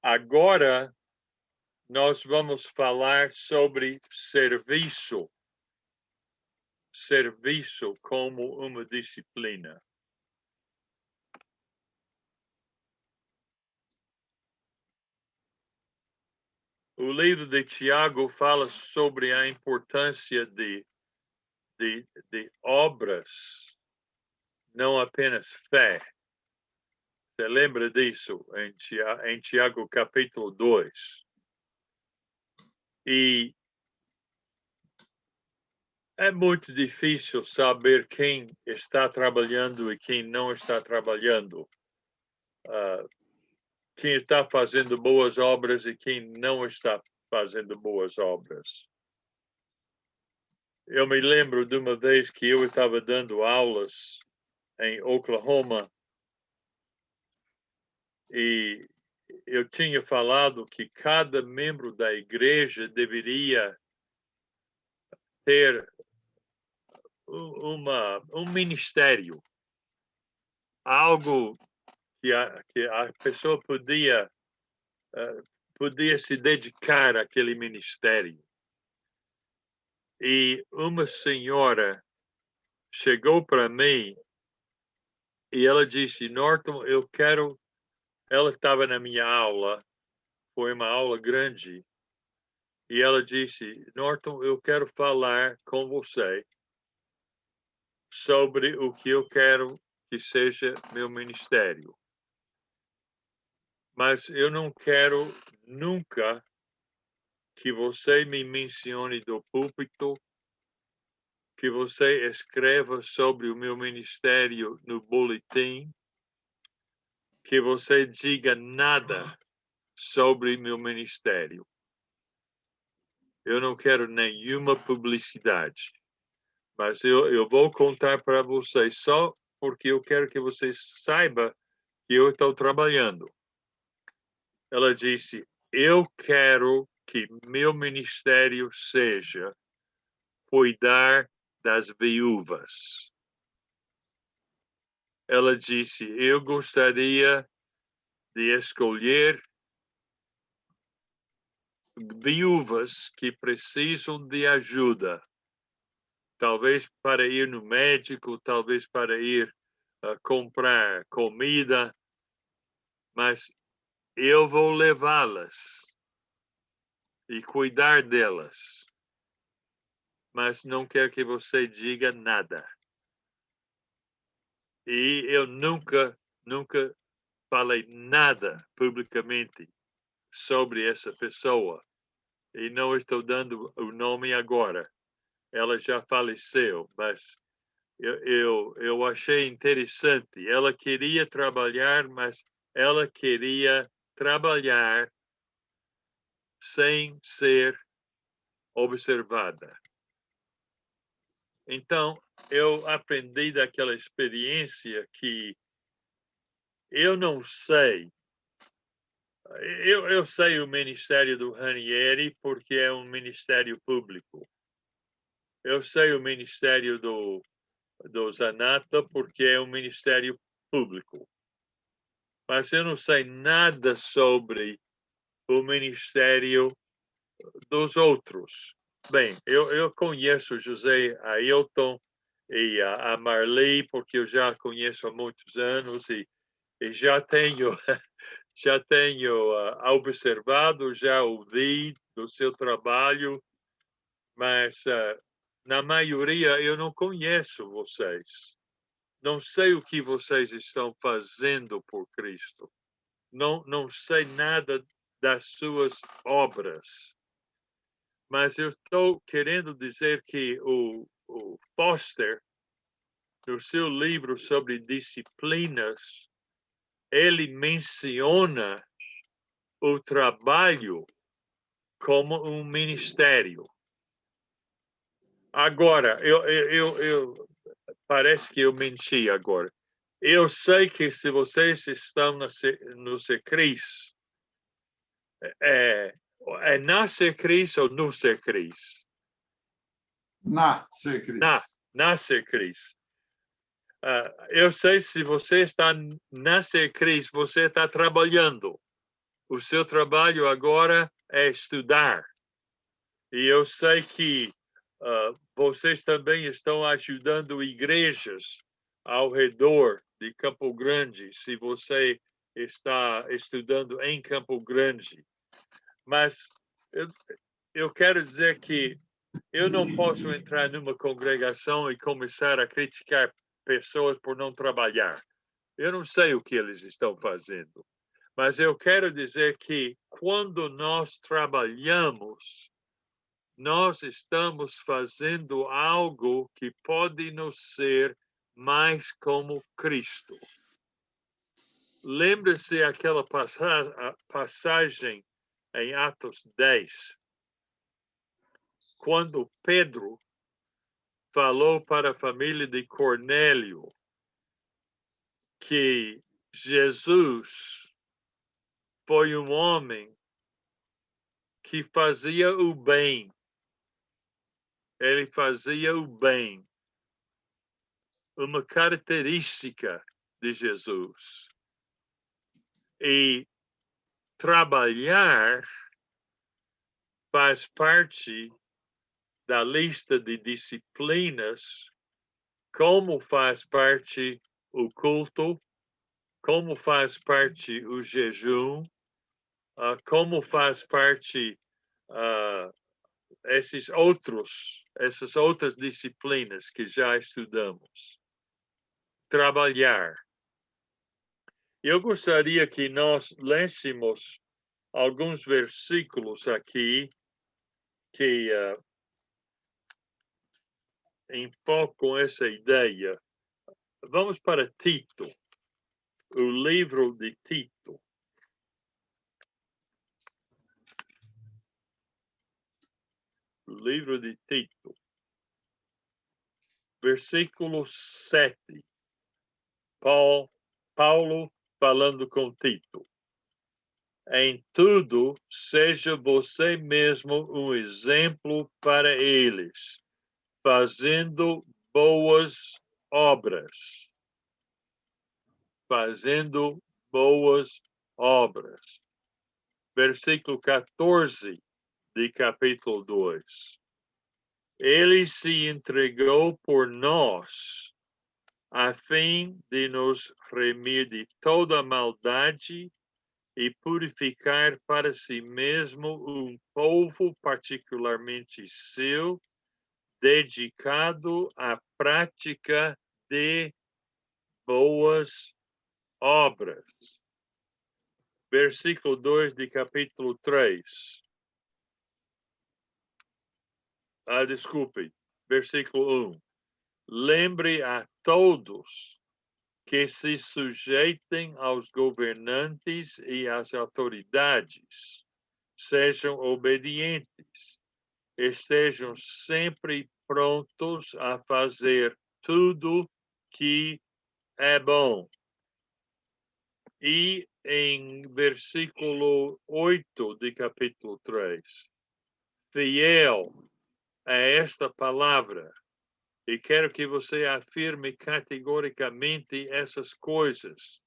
Agora, nós vamos falar sobre serviço. Serviço como uma disciplina. O livro de Tiago fala sobre a importância de obras, não apenas fé. Você lembra disso em Tiago capítulo 2? E é muito difícil saber quem está trabalhando e quem não está trabalhando. Quem está fazendo boas obras e quem não está fazendo boas obras. Eu me lembro de uma vez que eu estava dando aulas em Oklahoma e eu tinha falado que cada membro da igreja deveria ter um ministério, algo que a pessoa podia se dedicar àquele ministério. E uma senhora chegou para mim e ela disse, Norton, eu quero... Ela estava na minha aula, foi uma aula grande, e ela disse, Norton, eu quero falar com você sobre o que eu quero que seja meu ministério. Mas eu não quero nunca que você me mencione do púlpito, que você escreva sobre o meu ministério no boletim, que você diga nada sobre meu ministério. Eu não quero nenhuma publicidade, mas eu vou contar para vocês só porque eu quero que vocês saibam que eu estou trabalhando. Ela disse, eu quero que meu ministério seja cuidar das viúvas. Ela disse, eu gostaria de escolher viúvas que precisam de ajuda, talvez para ir no médico, talvez para ir comprar comida, mas eu vou levá-las e cuidar delas. Mas não quero que você diga nada. E eu nunca falei nada publicamente sobre essa pessoa. E não estou dando o nome agora. Ela já faleceu, mas eu achei interessante. Ela queria trabalhar, mas ela queria trabalhar sem ser observada. Então, eu aprendi daquela experiência que eu não sei. Eu sei o ministério do Ranieri porque é um ministério público. Eu sei o ministério do Zanata porque é um ministério público. Mas eu não sei nada sobre o ministério dos outros. Bem, eu conheço José Ailton e a Marli porque eu já conheço há muitos anos e já tenho observado, já ouvi do seu trabalho, mas na maioria eu não conheço vocês. Não sei o que vocês estão fazendo por Cristo. Não sei nada das suas obras. Mas eu estou querendo dizer que o Foster, no seu livro sobre disciplinas, ele menciona o trabalho como um ministério. Agora, parece que eu menti agora. Eu sei que se vocês estão no Secris, na Secris ou no Secris? Na Secris. Na Secris. Eu sei se você está na Secris, você está trabalhando. o seu trabalho agora é estudar. E eu sei que vocês também estão ajudando igrejas ao redor de Campo Grande, se você está estudando em Campo Grande. Mas eu quero dizer que eu não posso entrar numa congregação e começar a criticar pessoas por não trabalhar. Eu não sei o que eles estão fazendo. Mas eu quero dizer que quando nós trabalhamos, nós estamos fazendo algo que pode nos ser mais como Cristo. Lembre-se aquela passagem em Atos 10, quando Pedro falou para a família de Cornélio que Jesus foi um homem que fazia o bem. Ele fazia o bem. Uma característica de Jesus. E trabalhar faz parte da lista de disciplinas, como faz parte o culto, como faz parte o jejum, como faz parte essas outras disciplinas que já estudamos. Trabalhar. Eu gostaria que nós lêssemos alguns versículos aqui que enfocam essa ideia. Vamos para Tito, o livro de Tito. O livro de Tito, versículo 7. Paulo falando com Tito. Em tudo, seja você mesmo um exemplo para eles, fazendo boas obras. Fazendo boas obras. Versículo 14 de capítulo 2. Ele se entregou por nós, a fim de nos remir de toda maldade e purificar para si mesmo um povo particularmente seu, dedicado à prática de boas obras. Versículo 2 de capítulo 3. Desculpe, versículo 1. Lembre a todos que se sujeitem aos governantes e às autoridades, sejam obedientes, estejam sempre prontos a fazer tudo que é bom. E em versículo 8 de capítulo 3, fiel a esta palavra, e quero que você afirme categoricamente essas coisas,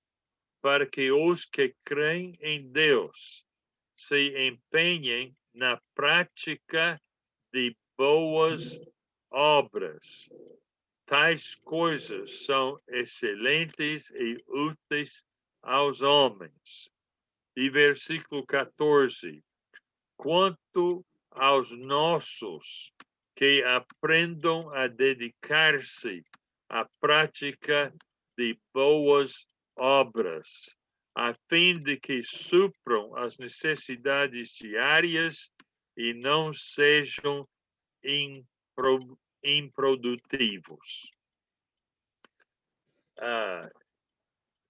para que os que creem em Deus se empenhem na prática de boas obras. Tais coisas são excelentes e úteis aos homens. E versículo 14. Quanto aos nossos, que aprendam a dedicar-se à prática de boas obras, a fim de que supram as necessidades diárias e não sejam improdutivos.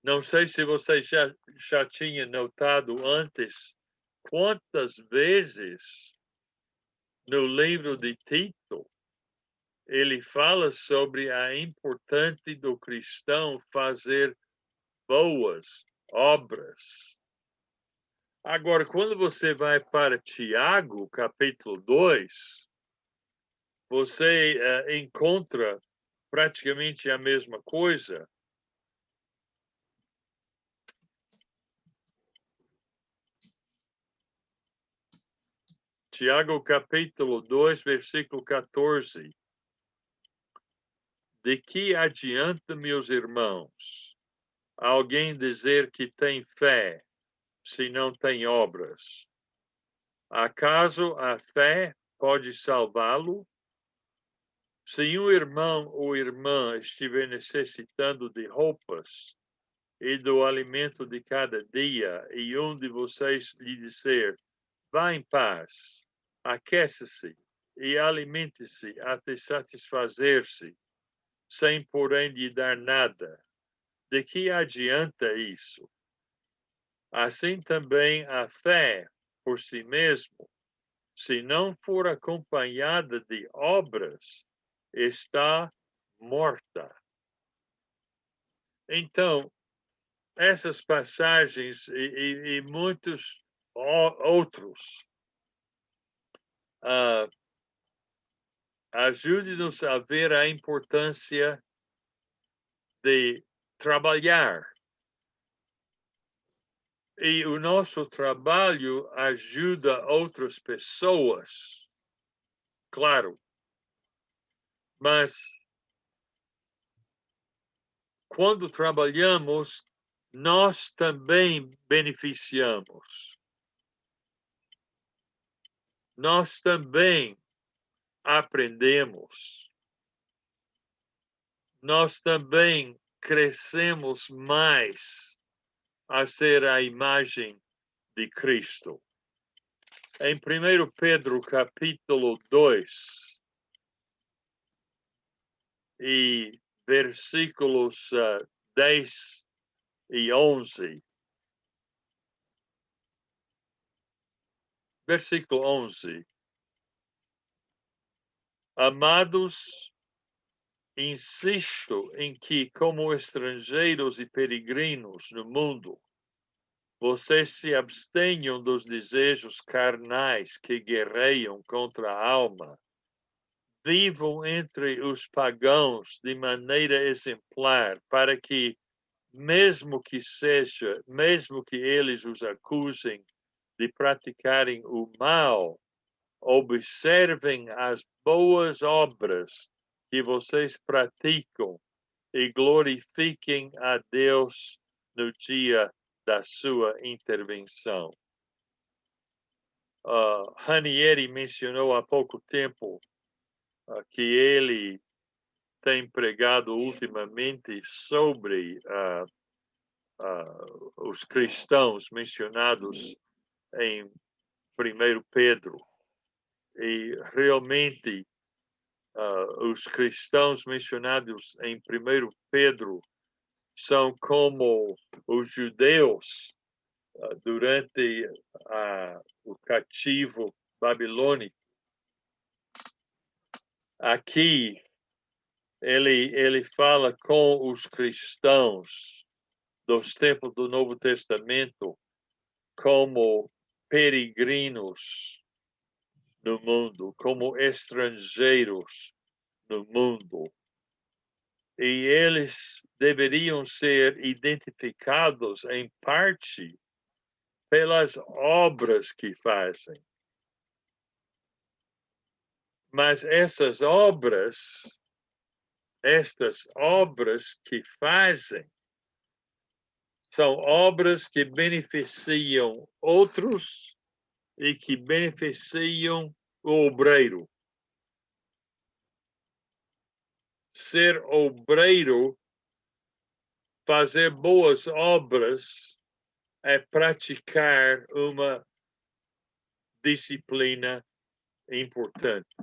Não sei se você já tinha notado antes quantas vezes no livro de Tito ele fala sobre a importância do cristão fazer boas obras. Agora, quando você vai para Tiago, capítulo 2, você encontra praticamente a mesma coisa. Tiago capítulo 2, versículo 14. De que adianta, meus irmãos, alguém dizer que tem fé se não tem obras? Acaso a fé pode salvá-lo? Se um irmão ou irmã estiver necessitando de roupas e do alimento de cada dia, e um de vocês lhe disser, vá em paz, aqueça-se e alimente-se até satisfazer-se, sem porém lhe dar nada, de que adianta isso? Assim também a fé, por si mesmo, se não for acompanhada de obras, está morta. Então, essas passagens e muitos outros ajude-nos a ver a importância de trabalhar. E o nosso trabalho ajuda outras pessoas, claro. Mas quando trabalhamos, nós também beneficiamos. Nós também aprendemos. Nós também crescemos mais a ser a imagem de Cristo. Em 1 Pedro, capítulo 2, e versículos 10 e 11. Versículo 11. Amados, insisto em que, como estrangeiros e peregrinos no mundo, vocês se abstenham dos desejos carnais que guerreiam contra a alma. Vivam entre os pagãos de maneira exemplar, para que, mesmo que eles os acusem de praticarem o mal, observem as boas obras que vocês praticam e glorifiquem a Deus no dia da sua intervenção. Ranieri mencionou há pouco tempo que ele tem pregado ultimamente sobre os cristãos mencionados em 1 Pedro. E realmente os cristãos mencionados em 1 Pedro são como os judeus durante o cativo babilônico. Aqui ele fala com os cristãos dos tempos do Novo Testamento como peregrinos no mundo, como estrangeiros no mundo. E eles deveriam ser identificados em parte pelas obras que fazem. Mas estas obras que fazem, são obras que beneficiam outros e que beneficiam o obreiro. Ser obreiro, fazer boas obras, é praticar uma disciplina importante.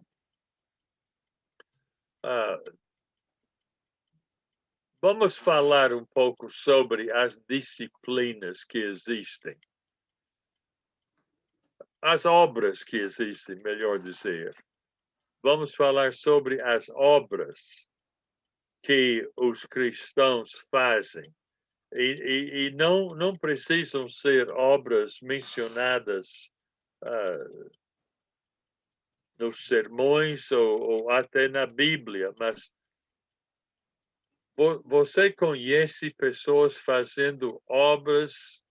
Vamos falar um pouco sobre as disciplinas que existem. As obras que existem, melhor dizer. Vamos falar sobre as obras que os cristãos fazem. E não precisam ser obras mencionadas nos sermões ou até na Bíblia, mas você conhece pessoas fazendo obras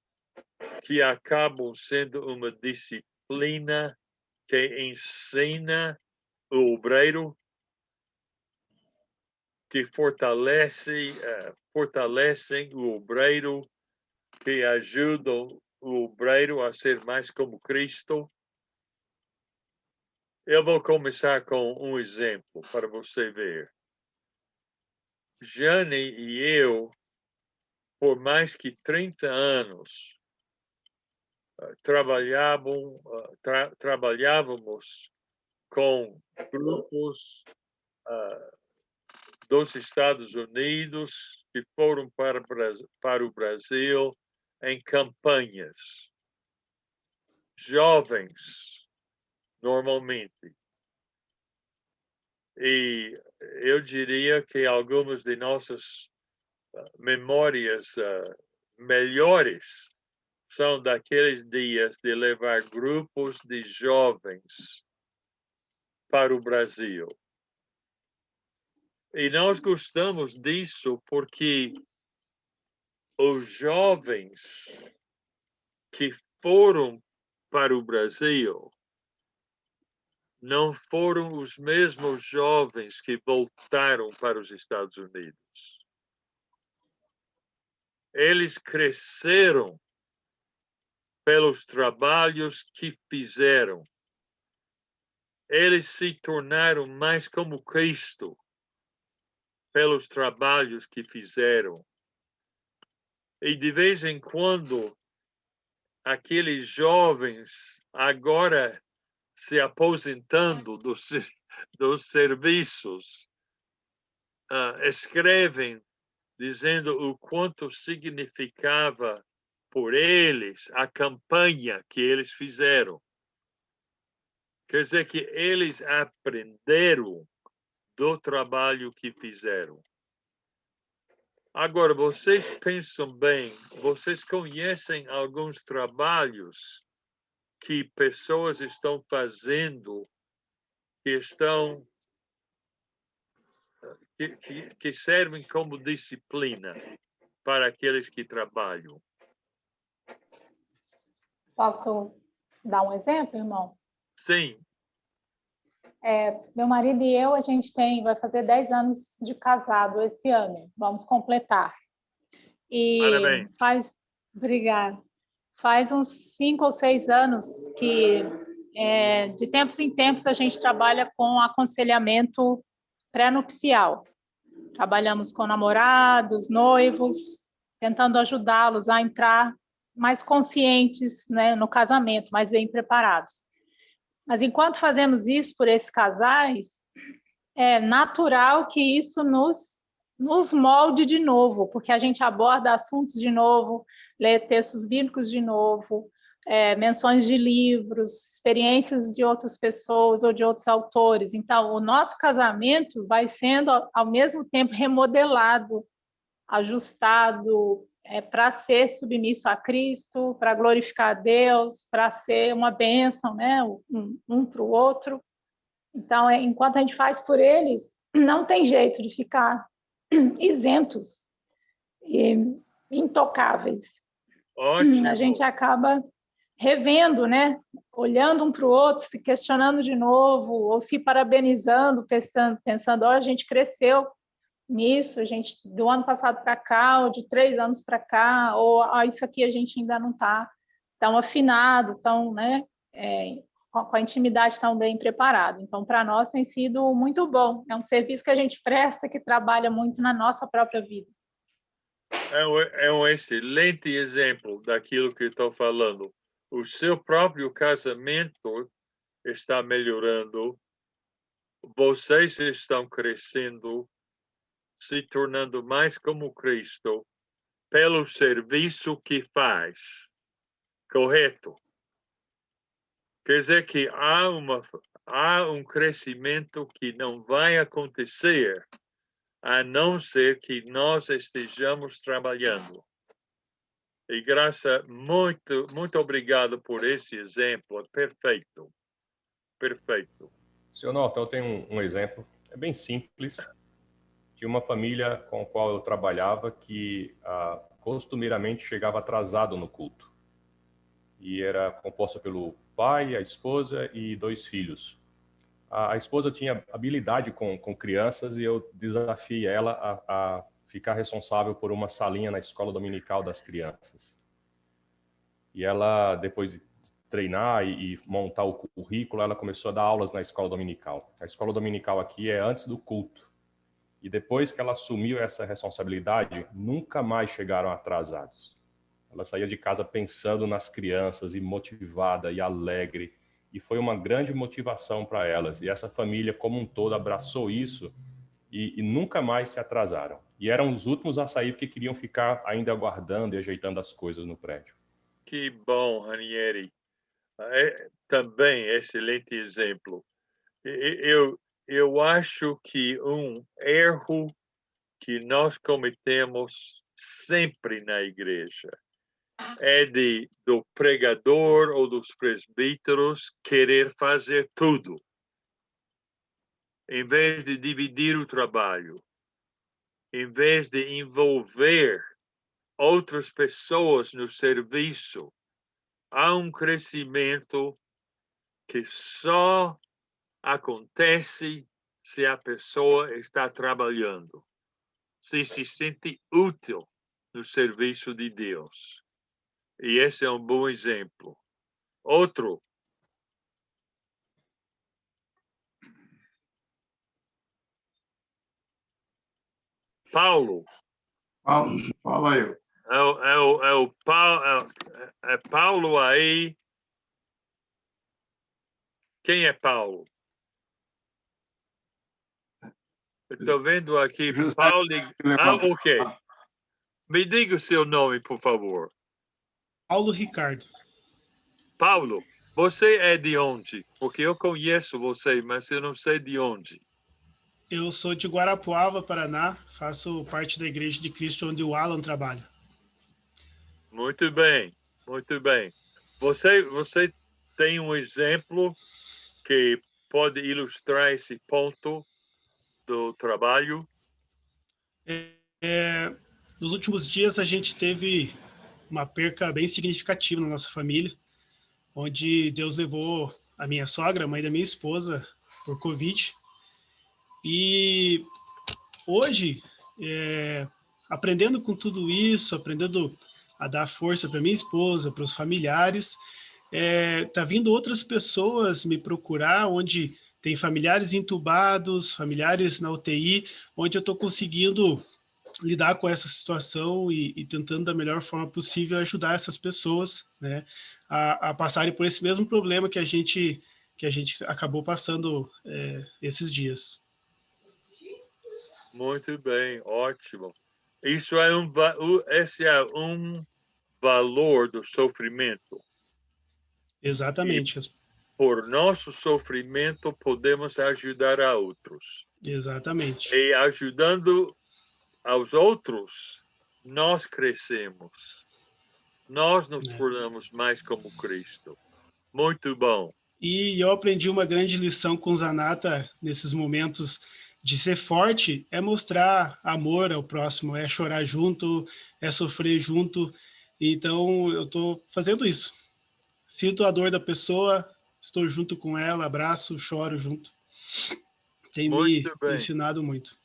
que acabam sendo uma disciplina que ensina o obreiro, que fortalecem o obreiro, que ajudam o obreiro a ser mais como Cristo. Eu vou começar com um exemplo para você ver. Jane e eu, por mais que 30 anos, trabalhávamos com grupos dos Estados Unidos que foram para o Brasil em campanhas. Jovens, normalmente. E eu diria que algumas de nossas memórias melhores são daqueles dias de levar grupos de jovens para o Brasil. E nós gostamos disso porque os jovens que foram para o Brasil não foram os mesmos jovens que voltaram para os Estados Unidos. Eles cresceram pelos trabalhos que fizeram. Eles se tornaram mais como Cristo pelos trabalhos que fizeram. E de vez em quando, aqueles jovens, agora se aposentando dos serviços, escrevem dizendo o quanto significava por eles a campanha que eles fizeram. Quer dizer que eles aprenderam do trabalho que fizeram. Agora, vocês pensam bem, vocês conhecem alguns trabalhos que pessoas estão fazendo que servem como disciplina para aqueles que trabalham. Posso dar um exemplo, irmão? Sim. Meu marido e eu, a gente vai fazer 10 anos de casado esse ano, vamos completar. E Parabéns. Obrigada. Faz uns 5 ou 6 anos que, de tempos em tempos, a gente trabalha com aconselhamento pré-nupcial. Trabalhamos com namorados, noivos, tentando ajudá-los a entrar mais conscientes, né, no casamento, mais bem preparados. Mas enquanto fazemos isso por esses casais, é natural que isso nos molde de novo, porque a gente aborda assuntos de novo, lê textos bíblicos de novo, menções de livros, experiências de outras pessoas ou de outros autores. Então, o nosso casamento vai sendo, ao mesmo tempo, remodelado, ajustado, para ser submisso a Cristo, para glorificar a Deus, para ser uma bênção, né, um para o outro. Então, enquanto a gente faz por eles, não tem jeito de ficar isentos e intocáveis. Ótimo. A gente acaba revendo, né? Olhando um para o outro, se questionando de novo, ou se parabenizando, pensando, a gente cresceu nisso, a gente do ano passado para cá, ou de 3 anos para cá, ou isso aqui a gente ainda não está tão afinado, tão, né? Com a intimidade tão bem preparado. Então, para nós tem sido muito bom. É um serviço que a gente presta, que trabalha muito na nossa própria vida. É um excelente exemplo daquilo que estou falando. O seu próprio casamento está melhorando, vocês estão crescendo, se tornando mais como Cristo, pelo serviço que faz. Correto? Quer dizer que há um crescimento que não vai acontecer a não ser que nós estejamos trabalhando. E Graça, muito obrigado por esse exemplo. Perfeito. Perfeito. Senhor Norton, eu tenho um exemplo, é bem simples, de uma família com a qual eu trabalhava que costumeiramente chegava atrasado no culto. e era composta pelo pai, a esposa e 2 filhos. A esposa tinha habilidade com crianças e eu desafiei ela a ficar responsável por uma salinha na escola dominical das crianças. E ela, depois de treinar e montar o currículo, ela começou a dar aulas na escola dominical. A escola dominical aqui é antes do culto. E depois que ela assumiu essa responsabilidade, nunca mais chegaram atrasados. Ela saía de casa pensando nas crianças e motivada e alegre. E foi uma grande motivação para elas. E essa família como um todo abraçou isso e nunca mais se atrasaram. E eram os últimos a sair porque queriam ficar ainda aguardando e ajeitando as coisas no prédio. Que bom, Ranieri. Também excelente exemplo. Eu acho que um erro que nós cometemos sempre na igreja é do pregador ou dos presbíteros querer fazer tudo, em vez de dividir o trabalho, em vez de envolver outras pessoas no serviço. Há um crescimento que só acontece se a pessoa está trabalhando, se sente útil no serviço de Deus. E esse é um bom exemplo. Outro. Paulo. Fala aí. É Paulo aí. Quem é Paulo? Estou vendo aqui José Paulo. Ok. Ah, Me diga o seu nome, por favor. Paulo Ricardo. Paulo, você é de onde? Porque eu conheço você, mas eu não sei de onde. Eu sou de Guarapuava, Paraná. Faço parte da Igreja de Cristo, onde o Alan trabalha. Muito bem, muito bem. Você tem um exemplo que pode ilustrar esse ponto do trabalho? Nos últimos dias, a gente teve uma perca bem significativa na nossa família, onde Deus levou a minha sogra, a mãe da minha esposa, por Covid. E hoje, aprendendo com tudo isso, aprendendo a dar força para minha esposa, para os familiares, tá vindo outras pessoas me procurar, onde tem familiares entubados, familiares na UTI, onde eu estou conseguindo lidar com essa situação e tentando da melhor forma possível ajudar essas pessoas, né, a passarem por esse mesmo problema que a gente acabou passando esses dias. Muito bem, ótimo. Esse é um valor do sofrimento. Exatamente. E por nosso sofrimento, podemos ajudar a outros. Exatamente. E ajudando aos outros, nós crescemos. Nós nos tornamos mais como Cristo. Muito bom. E eu aprendi uma grande lição com Zanata nesses momentos de ser forte, é mostrar amor ao próximo, é chorar junto, é sofrer junto. Então, eu estou fazendo isso. Sinto a dor da pessoa, estou junto com ela, abraço, choro junto. Tem me ensinado muito.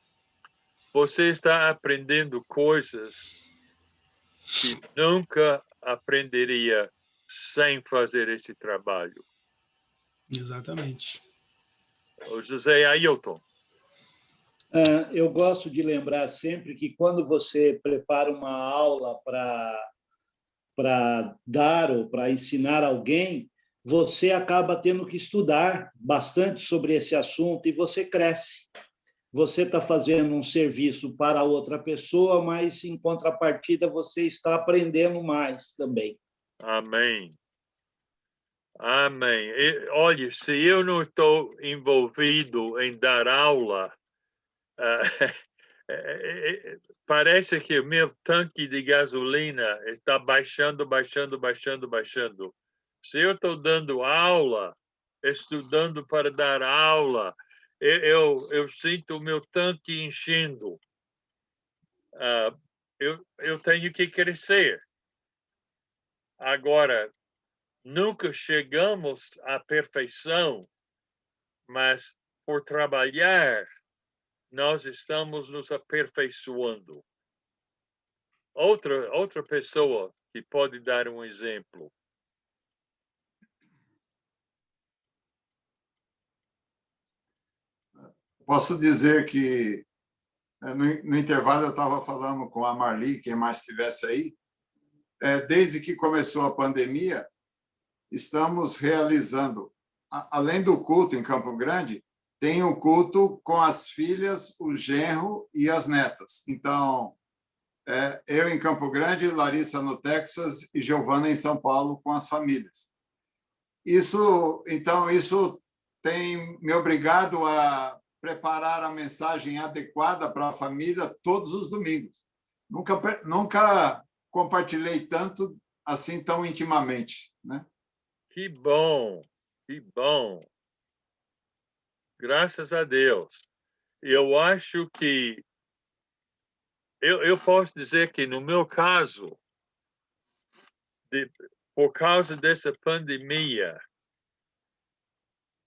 Você está aprendendo coisas que nunca aprenderia sem fazer esse trabalho. Exatamente. O José Ailton. Eu gosto de lembrar sempre que quando você prepara uma aula para dar ou para ensinar alguém, você acaba tendo que estudar bastante sobre esse assunto e você cresce. Você está fazendo um serviço para outra pessoa, mas, em contrapartida, você está aprendendo mais também. Amém. Amém. Olha, se eu não estou envolvido em dar aula, parece que o meu tanque de gasolina está baixando. Se eu estou dando aula, estudando para dar aula, eu sinto o meu tanque enchendo. Eu tenho que crescer. Agora, nunca chegamos à perfeição, mas por trabalhar, nós estamos nos aperfeiçoando. Outra pessoa que pode dar um exemplo. Posso dizer que no intervalo eu estava falando com a Marli, quem mais estivesse aí, desde que começou a pandemia, estamos realizando, além do culto em Campo Grande, tem o culto com as filhas, o genro e as netas. Então, eu em Campo Grande, Larissa no Texas e Giovana em São Paulo com as famílias. Isso tem me obrigado a preparar a mensagem adequada para a família todos os domingos. Nunca compartilhei tanto assim tão intimamente, né? Que bom, que bom. Graças a Deus. Eu acho que eu posso dizer que no meu caso, por causa dessa pandemia,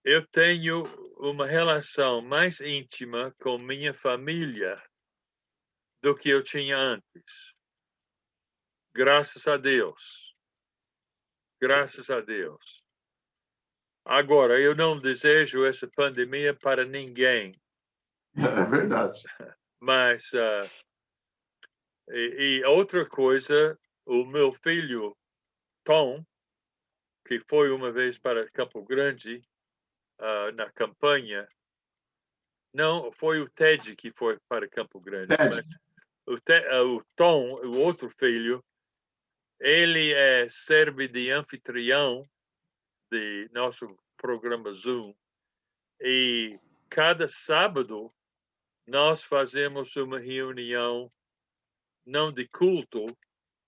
eu tenho uma relação mais íntima com minha família do que eu tinha antes. Graças a Deus. Graças a Deus. Agora, eu não desejo essa pandemia para ninguém. É verdade. Mas, e outra coisa, o meu filho, Tom, que foi uma vez para Campo Grande, na campanha, não, foi o Ted que foi para Campo Grande, Ted. mas o Tom, o outro filho, ele serve de anfitrião de nosso programa Zoom, e cada sábado nós fazemos uma reunião, não de culto,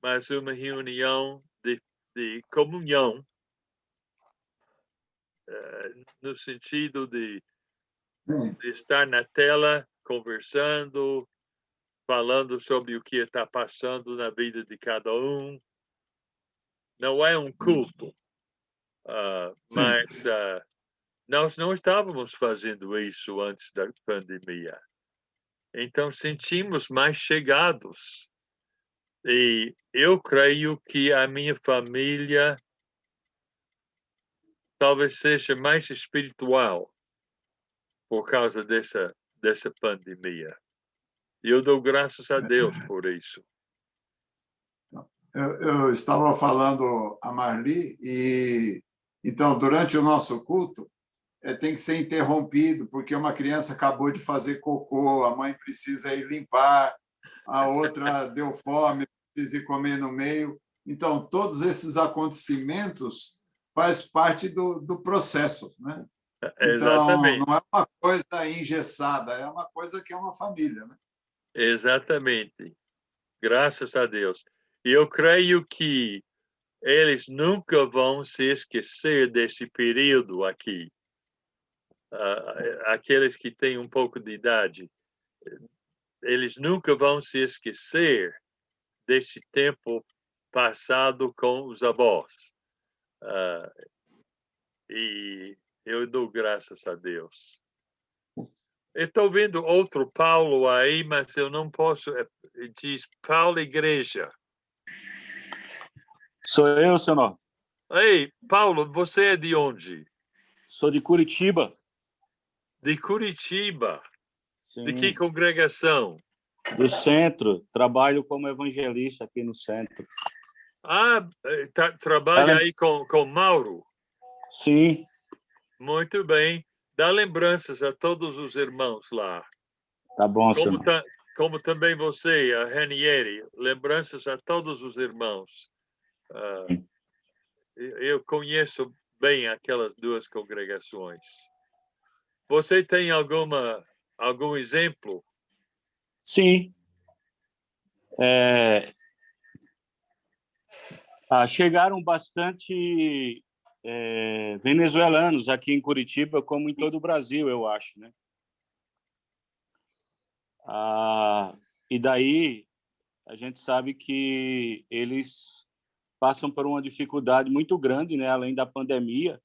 mas uma reunião de comunhão, no sentido de estar na tela, conversando, falando sobre o que está passando na vida de cada um. Não é um culto, mas nós não estávamos fazendo isso antes da pandemia. Então, sentimos mais chegados. E eu creio que a minha família talvez seja mais espiritual por causa dessa pandemia. E eu dou graças a Deus por isso. Eu estava falando a Marli, e então, durante o nosso culto, tem que ser interrompido, porque uma criança acabou de fazer cocô, a mãe precisa ir limpar, a outra deu fome, precisa ir comer no meio. Então, todos esses acontecimentos faz parte do processo, né? Então, Exatamente. não é uma coisa engessada, é uma coisa que é uma família, né? Exatamente. Graças a Deus. E eu creio que eles nunca vão se esquecer desse período aqui. Aqueles que têm um pouco de idade, eles nunca vão se esquecer desse tempo passado com os avós. E eu dou graças a Deus. Eu estou vendo outro Paulo aí, mas eu não posso. Diz Paulo Igreja. Sou eu, senhor. Ei, Paulo, você é de onde? Sou de Curitiba. De Curitiba. Sim. De que congregação? Do centro. Trabalho como evangelista aqui no centro. Trabalha aí com Mauro? Sim. Muito bem. Dá lembranças a todos os irmãos lá. Tá bom, senhor. Como também você, a Ranieri. Lembranças a todos os irmãos. Eu conheço bem aquelas duas congregações. Você tem algum exemplo? Sim. Chegaram bastante venezuelanos aqui em Curitiba, como em todo o Brasil, eu acho, né? E daí a gente sabe que eles passam por uma dificuldade muito grande, né, além da pandemia,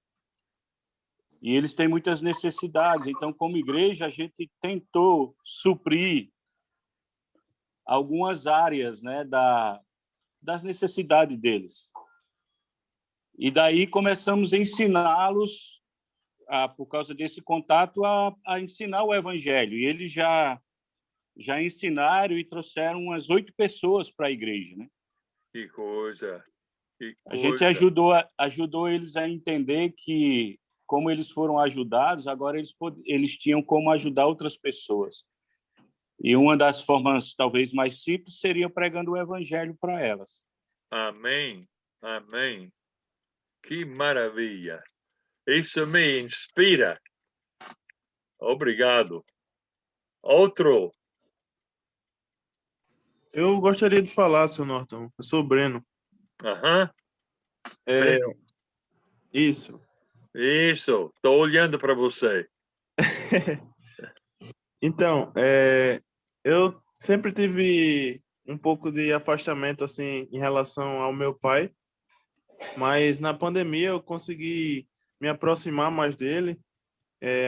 e eles têm muitas necessidades. Então, como igreja, a gente tentou suprir algumas áreas, né, das necessidades deles. E daí começamos a ensiná-los, por causa desse contato, a ensinar o evangelho. E eles já ensinaram e trouxeram umas 8 pessoas para a igreja, né? Que coisa. Que A gente coisa. ajudou eles a entender que, como eles foram ajudados, agora eles tinham como ajudar outras pessoas. E uma das formas, talvez, mais simples seria pregando o evangelho para elas. Amém. Amém. Que maravilha. Isso me inspira. Obrigado. Outro. Eu gostaria de falar, seu Norton. Eu sou o Breno. Aham. É, isso. Isso. Estou olhando para você. Então, eu sempre tive um pouco de afastamento assim em relação ao meu pai, mas na pandemia eu consegui me aproximar mais dele.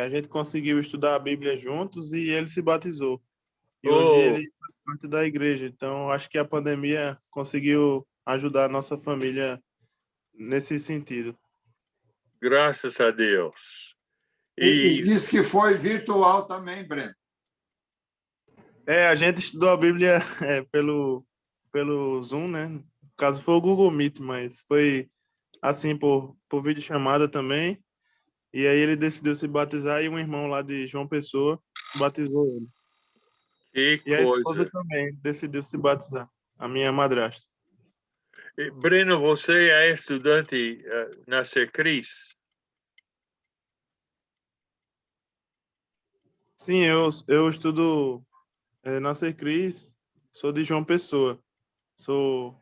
A gente conseguiu estudar a Bíblia juntos e ele se batizou. E hoje Oh, ele faz parte da igreja. Então, acho que a pandemia conseguiu ajudar a nossa família nesse sentido. graças a Deus. E E diz que foi virtual também, Breno. A gente estudou a Bíblia pelo Zoom, né? No caso foi o Google Meet, mas foi assim por videochamada também. E aí ele decidiu se batizar e um irmão lá de João Pessoa batizou ele. que E a esposa coisa. também decidiu se batizar, a minha madrasta. E, Breno, você é estudante na Secris? Sim, eu estudo na Secris, sou de João Pessoa. Sou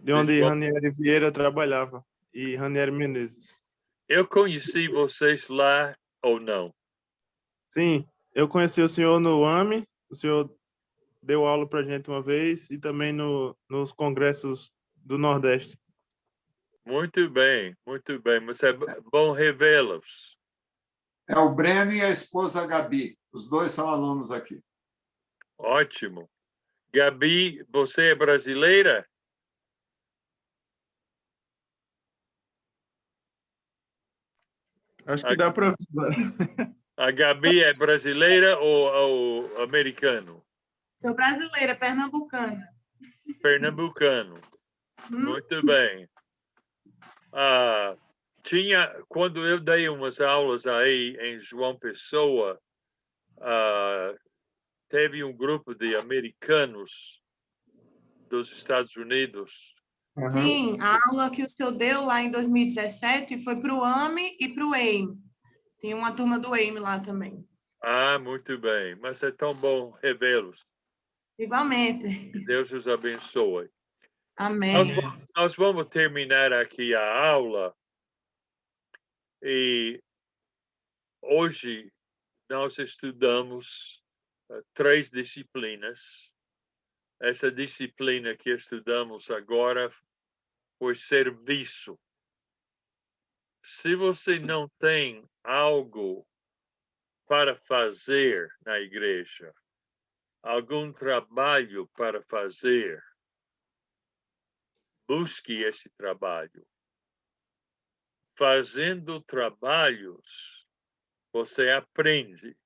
de onde Ranieri Vieira trabalhava e Ranieri Menezes. Eu conheci vocês lá ou não? Sim, eu conheci o senhor no AME, o senhor deu aula para gente uma vez e também nos congressos do Nordeste. Muito bem, muito bem. Mas é bom revê-los. É o Breno e a esposa Gabi. Os dois são alunos aqui. Ótimo. Gabi, você é brasileira? Acho que dá para ver. A Gabi é brasileira ou americano? Sou brasileira, pernambucana. Pernambucano. Muito bem. Quando eu dei umas aulas aí em João Pessoa, teve um grupo de americanos dos Estados Unidos. Sim, a aula que o senhor deu lá em 2017 foi para o AME e para o EIME. Tem uma turma do EIME lá também. Muito bem. Mas é tão bom revê-los. Igualmente. Que Deus os abençoe. Amém. Nós vamos terminar aqui a aula. E hoje nós estudamos 3 disciplinas. Essa disciplina que estudamos agora foi serviço. Se você não tem algo para fazer na igreja, algum trabalho para fazer, busque esse trabalho. Fazendo trabalhos, você aprende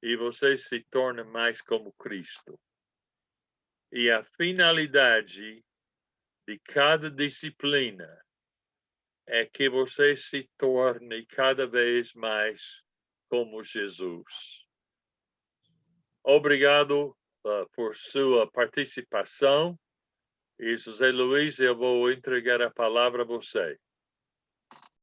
e você se torna mais como Cristo. E a finalidade de cada disciplina é que você se torne cada vez mais como Jesus. Obrigado por sua participação. E José Luiz, eu vou entregar a palavra a você.